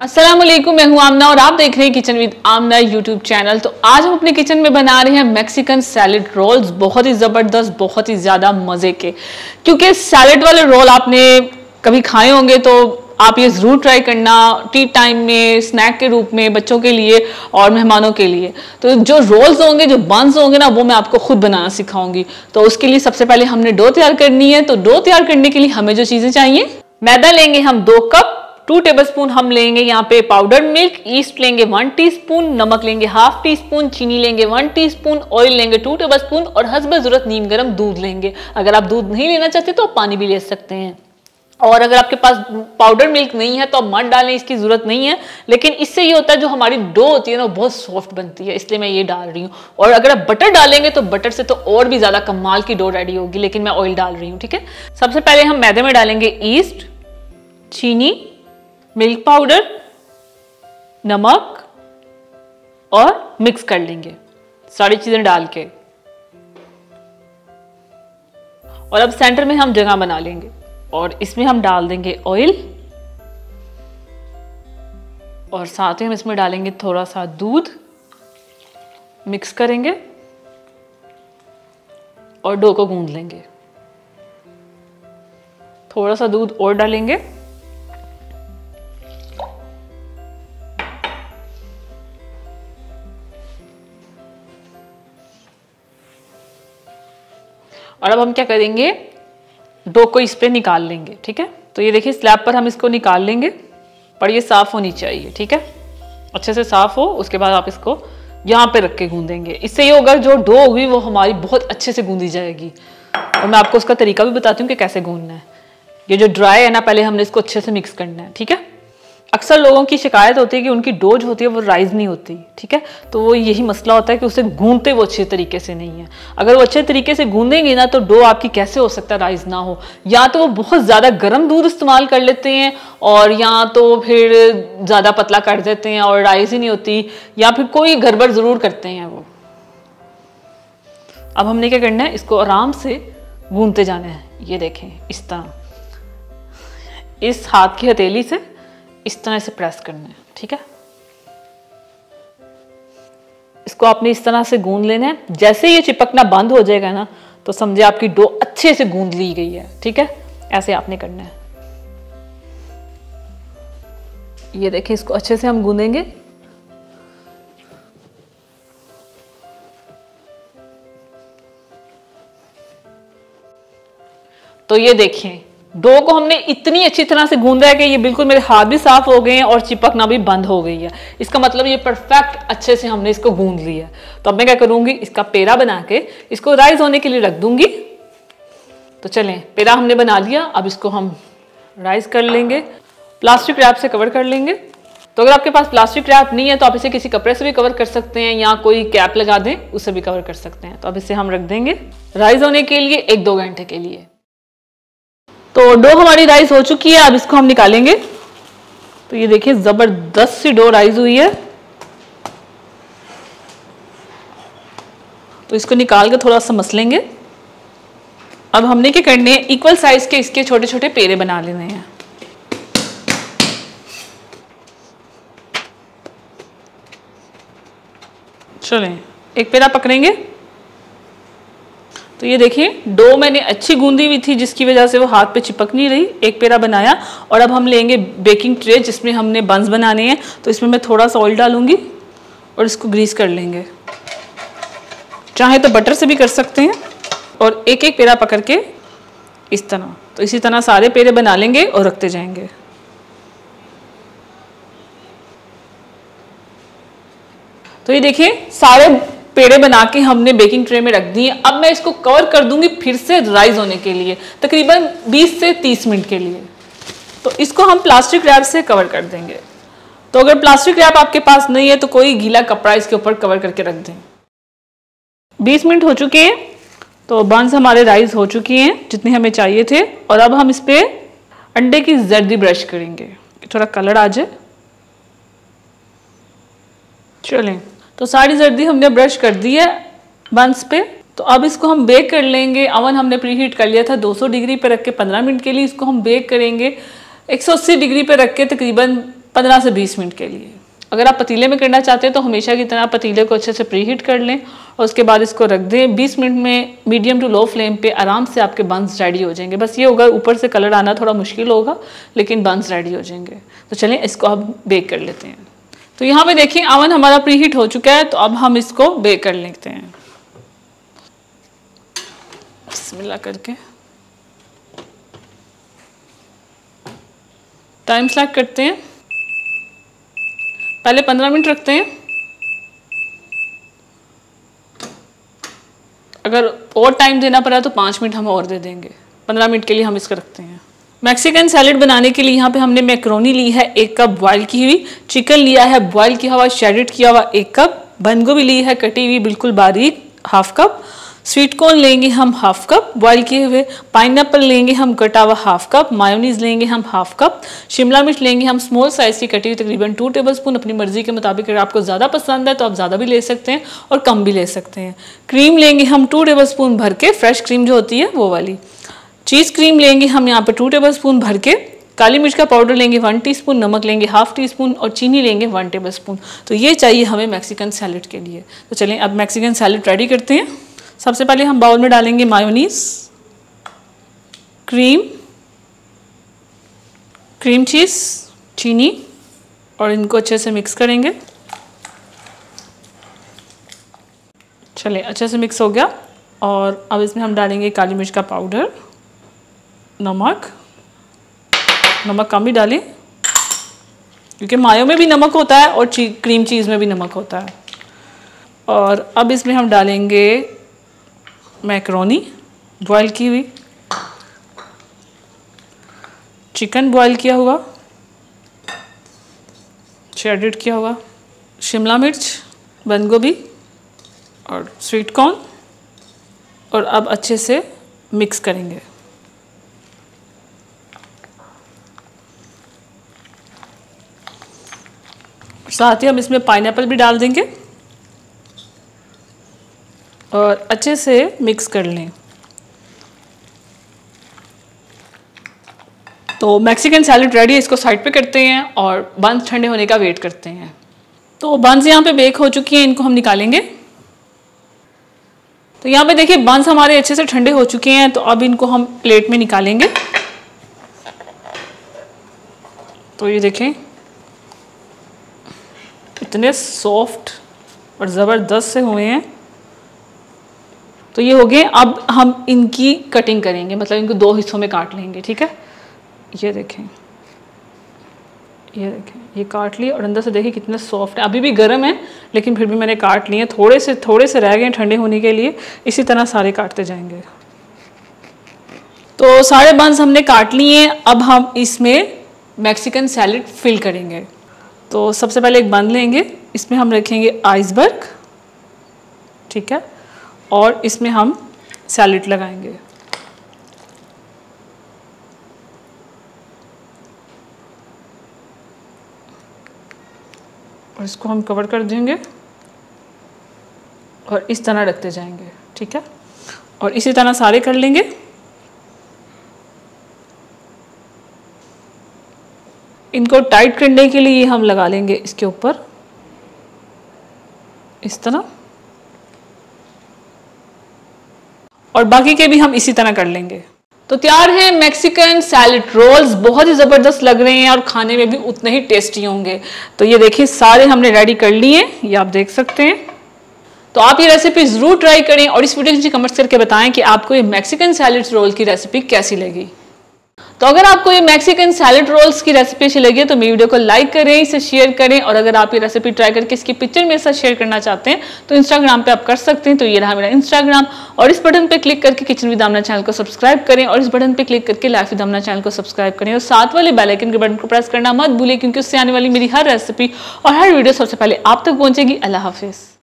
अस्सलाम वालेकुम, मैं हूं आमना और आप देख रहे हैं kitchen with Amna YouTube channel. तो आज हम अपने किचन में बना रहे हैं मैक्सिकन सैलेड रोल्स। बहुत ही ज़बरदस्त, बहुत ही ज़्यादा मज़े के। क्योंकि सैलेड वाले रोल आपने कभी खाए होंगे तो आप ये ज़रूर ट्राई करना टी टाइम में, स्नैक के रूप में, बच्चों के लिए और मेहमानों के लिए। तो जो रोल्स होंगे, जो बंस होंगे ना, वो मैं आपको खुद बनाना सिखाऊंगी। तो उसके लिए सबसे पहले हमने डो तैयार करनी है। तो डो तैयार करने के लिए हमें जो चीज़ें चाहिए, मैदा लेंगे हम 2 कप, 2 टेबलस्पून हम लेंगे यहाँ पे पाउडर मिल्क, ईस्ट लेंगे 1 टीस्पून, नमक लेंगे 1/2 टीस्पून, चीनी लेंगे 1 टीस्पून, ऑयल लेंगे 2 टेबलस्पून और हस्ब ज़रूरत नीम गर्म दूध लेंगे। अगर आप दूध नहीं लेना चाहते तो आप पानी भी ले सकते हैं। और अगर आपके पास पाउडर मिल्क नहीं है तो आप मत डालें, इसकी जरूरत नहीं है। लेकिन इससे ये होता है जो हमारी डो होती है ना, बहुत सॉफ्ट बनती है, इसलिए मैं ये डाल रही हूँ। और अगर आप बटर डालेंगे तो बटर से तो और भी ज्यादा कमाल की डो रेडी होगी, लेकिन मैं ऑयल डाल रही हूँ। ठीक है, सबसे पहले हम मैदे में डालेंगे ईस्ट, चीनी, मिल्क पाउडर, नमक और मिक्स कर लेंगे सारी चीजें डाल के। और अब सेंटर में हम जगह बना लेंगे और इसमें हम डाल देंगे ऑयल और साथ ही हम इसमें डालेंगे थोड़ा सा दूध, मिक्स करेंगे और डो को गूंद लेंगे। थोड़ा सा दूध और डालेंगे और अब हम क्या करेंगे, डो को इस पे निकाल लेंगे। ठीक है, तो ये देखिए स्लैब पर हम इसको निकाल लेंगे, पर ये साफ होनी चाहिए। ठीक है, अच्छे से साफ हो। उसके बाद आप इसको यहाँ पे रख के गूंदेंगे। इससे ये होगा जो डो होगी वो हमारी बहुत अच्छे से गूंदी जाएगी। और मैं आपको उसका तरीका भी बताती हूँ कि कैसे गूंदना है। ये जो ड्राई है ना, पहले हमने इसको अच्छे से मिक्स करना है। ठीक है, अक्सर लोगों की शिकायत होती है कि उनकी डो जो होती है वो राइज नहीं होती। ठीक है, तो वो यही मसला होता है कि उसे गूंदते वो अच्छे तरीके से नहीं है। अगर वो अच्छे तरीके से गूंदेंगे ना तो डो आपकी कैसे हो सकता है राइज ना हो। या तो वो बहुत ज़्यादा गर्म दूध इस्तेमाल कर लेते हैं और या तो फिर ज़्यादा पतला कर देते हैं और राइज ही नहीं होती, या फिर कोई गड़बड़ ज़रूर करते हैं वो। अब हमने क्या करना है, इसको आराम से गूंदते जाना है। ये देखें, इस तरह इस हाथ की हथेली से इस तरह से प्रेस करना है। ठीक है, इसको आपने इस तरह से गूंद लेना है। जैसे ये चिपकना बंद हो जाएगा ना तो समझे आपकी डो अच्छे से गूंद ली गई है। ठीक है, ऐसे आपने करना है। ये देखिए, इसको अच्छे से हम गूंदेंगे। तो ये देखिए, डो को हमने इतनी अच्छी तरह से गूंदा है कि ये बिल्कुल मेरे हाथ भी साफ हो गए हैं और चिपकना भी बंद हो गई है। इसका मतलब ये परफेक्ट अच्छे से हमने इसको गूंद लिया। तो अब मैं क्या करूंगी, इसका पेड़ा बना के इसको राइज होने के लिए रख दूंगी। तो चलें, पेड़ा हमने बना लिया, अब इसको हम राइज कर लेंगे। प्लास्टिक रैप से कवर कर लेंगे। तो अगर आपके पास प्लास्टिक रैप नहीं है तो आप इसे किसी कपड़े से भी कवर कर सकते हैं या कोई कैप लगा दें, उससे भी कवर कर सकते हैं। तो अब इसे हम रख देंगे राइज होने के लिए 1-2 घंटे के लिए। तो डो हमारी राइस हो चुकी है, अब इसको हम निकालेंगे। तो ये देखिए, जबरदस्त सी डो राइस हुई है। तो इसको निकाल के थोड़ा सा मसलेंगे। अब हमने क्या करने हैं, इक्वल साइज के इसके छोटे छोटे पेड़े बना लेने हैं। चलें, एक पेड़ा पकड़ेंगे। तो ये देखिए, डो मैंने अच्छी गूंदी हुई थी जिसकी वजह से वो हाथ पे चिपक नहीं रही। एक पेड़ा बनाया और अब हम लेंगे बेकिंग ट्रे जिसमें हमने बंस बनाने हैं। तो इसमें मैं थोड़ा सा ऑयल डालूंगी और इसको ग्रीस कर लेंगे। चाहे तो बटर से भी कर सकते हैं। और एक एक पेड़ा पकड़ के इस तरह, तो इसी तरह सारे पेड़े बना लेंगे और रखते जाएंगे। तो ये देखिए, सारे पेड़े बना के हमने बेकिंग ट्रे में रख दिए। अब मैं इसको कवर कर दूंगी फिर से राइज होने के लिए, तकरीबन 20 से 30 मिनट के लिए। तो इसको हम प्लास्टिक रैप से कवर कर देंगे। तो अगर प्लास्टिक रैप आपके पास नहीं है तो कोई गीला कपड़ा इसके ऊपर कवर करके रख दें। 20 मिनट हो चुके हैं। तो बंस हमारे राइज हो चुकी हैं जितने हमें चाहिए थे। और अब हम इस पे अंडे की जर्दी ब्रश करेंगे, थोड़ा कलर आ जाए। चलें, तो सारी जर्दी हमने ब्रश कर दी है बंस पे। तो अब इसको हम बेक कर लेंगे। अवन हमने प्री हीट कर लिया था 200 डिग्री पे रख के 15 मिनट के लिए इसको हम बेक करेंगे। 180 डिग्री पे रख के तकरीबन 15 से 20 मिनट के लिए। अगर आप पतीले में करना चाहते हैं तो हमेशा की तरह पतीले को अच्छे से प्रीहीट कर लें और उसके बाद इसको रख दें। 20 मिनट में मीडियम टू लो फ्लेम पे आराम से आपके बंस रेडी हो जाएंगे। बस ये होगा ऊपर से कलर आना थोड़ा मुश्किल होगा, लेकिन बंस रेडी हो जाएंगे। तो चलें इसको अब बेक कर लेते हैं। तो यहाँ पे देखिए अवन हमारा प्रीहीट हो चुका है, तो अब हम इसको बेक कर लेते हैं बिस्मिल्लाह करके। टाइम सेलेक्ट करते हैं, पहले 15 मिनट रखते हैं। अगर और टाइम देना पड़ा तो 5 मिनट हम और दे देंगे। 15 मिनट के लिए हम इसको रखते हैं। मैक्सिकन सैलेड बनाने के लिए यहाँ पे हमने मैक्रोनी ली है 1 कप बॉयल की हुई, चिकन लिया है बॉयल किया हुआ श्रेडेड किया हुआ 1 कप, बंद गोभी ली है कटी हुई बिल्कुल बारीक 1/2 कप, स्वीट कॉर्न लेंगे हम 1/2 कप बॉयल किए हुए, पाइनएप्पल लेंगे हम कटा हुआ 1/2 कप, मायोनीज लेंगे हम 1/2 कप, शिमला मिर्च लेंगे हम स्मॉल साइज की कटी हुई तकरीबन 2 टेबलस्पून। अपनी मर्जी के मुताबिक अगर आपको ज़्यादा पसंद है तो आप ज़्यादा भी ले सकते हैं और कम भी ले सकते हैं। क्रीम लेंगे हम 2 टेबलस्पून भर के, फ्रेश क्रीम जो होती है वो वाली। चीज़ क्रीम लेंगे हम यहाँ पे 2 टेबलस्पून भर के, काली मिर्च का पाउडर लेंगे 1 टीस्पून, नमक लेंगे 1/2 टीस्पून और चीनी लेंगे 1 टेबलस्पून। तो ये चाहिए हमें मैक्सिकन सैलेड के लिए। तो चलें अब मैक्सिकन सैलेड रेडी करते हैं। सबसे पहले हम बाउल में डालेंगे मायोनीज, क्रीम चीज़, चीनी और इनको अच्छे से मिक्स करेंगे। चलिए अच्छे से मिक्स हो गया और अब इसमें हम डालेंगे काली मिर्च का पाउडर, नमक कम ही डालें क्योंकि मायो में भी नमक होता है और क्रीम चीज़ में भी नमक होता है। और अब इसमें हम डालेंगे मैक्रोनी बॉयल की हुई, चिकन बॉयल किया हुआ श्रेडेड किया हुआ, शिमला मिर्च, बंद गोभी और स्वीट कॉर्न, और अब अच्छे से मिक्स करेंगे। साथ ही हम इसमें पाइनएप्पल भी डाल देंगे और अच्छे से मिक्स कर लें। तो मैक्सिकन सैलेड रेडी है, इसको साइड पे करते हैं और बंस ठंडे होने का वेट करते हैं। तो बंस यहाँ पे बेक हो चुकी हैं, इनको हम निकालेंगे। तो यहाँ पे देखिए बंस हमारे अच्छे से ठंडे हो चुके हैं, तो अब इनको हम प्लेट में निकालेंगे। तो ये देखें इतने सॉफ्ट और ज़बरदस्त से हुए हैं। तो ये हो गए। अब हम इनकी कटिंग करेंगे, मतलब इनको 2 हिस्सों में काट लेंगे। ठीक है, ये देखें ये काट लिए और अंदर से देखिए कितने सॉफ्ट है। अभी भी गर्म है लेकिन फिर भी मैंने काट लिए। थोड़े से रह गए ठंडे होने के लिए। इसी तरह सारे काटते जाएंगे। तो सारे बंस हमने काट लिए। अब हम इसमें मैक्सिकन सैलेड फिल करेंगे। तो सबसे पहले एक बन लेंगे, इसमें हम रखेंगे आइसबर्ग, ठीक है, और इसमें हम सैलेड लगाएंगे। और इसको हम कवर कर देंगे और इस तरह रखते जाएंगे। ठीक है, और इसी तरह सारे कर लेंगे। इनको टाइट करने के लिए हम लगा लेंगे इसके ऊपर इस तरह, और बाकी के भी हम इसी तरह कर लेंगे। तो तैयार है मैक्सिकन सैलेड रोल्स। बहुत ही ज़बरदस्त लग रहे हैं और खाने में भी उतने ही टेस्टी होंगे। तो ये देखिए सारे हमने रेडी कर लिए, ये आप देख सकते हैं। तो आप ये रेसिपी ज़रूर ट्राई करें और इस वीडियो के नीचे कमेंट्स करके बताएं कि आपको ये मैक्सिकन सैलेड रोल की रेसिपी कैसी लगी। तो अगर आपको ये मैक्सिकन सैलेड रोल्स की रेसिपी अच्छी लगी तो मेरी वीडियो को लाइक करें, इसे शेयर करें, और अगर आप ये रेसिपी ट्राई करके इसकी पिक्चर मेरे साथ शेयर करना चाहते हैं तो इंस्टाग्राम पे आप कर सकते हैं। तो ये रहा मेरा इंस्टाग्राम, और इस बटन पे क्लिक करके किचन विद आमना चैनल को सब्सक्राइब करें, और इस बटन पे क्लिक करके लाइफ विद आमना चैनल को सब्सक्राइब करें, और साथ वाले बेल आइकन के बटन को प्रेस करना मत भूलें, क्योंकि उससे आने वाली मेरी हर रेसिपी और हर वीडियो सबसे पहले आप तक पहुंचेगी। अल्लाह हाफिज़।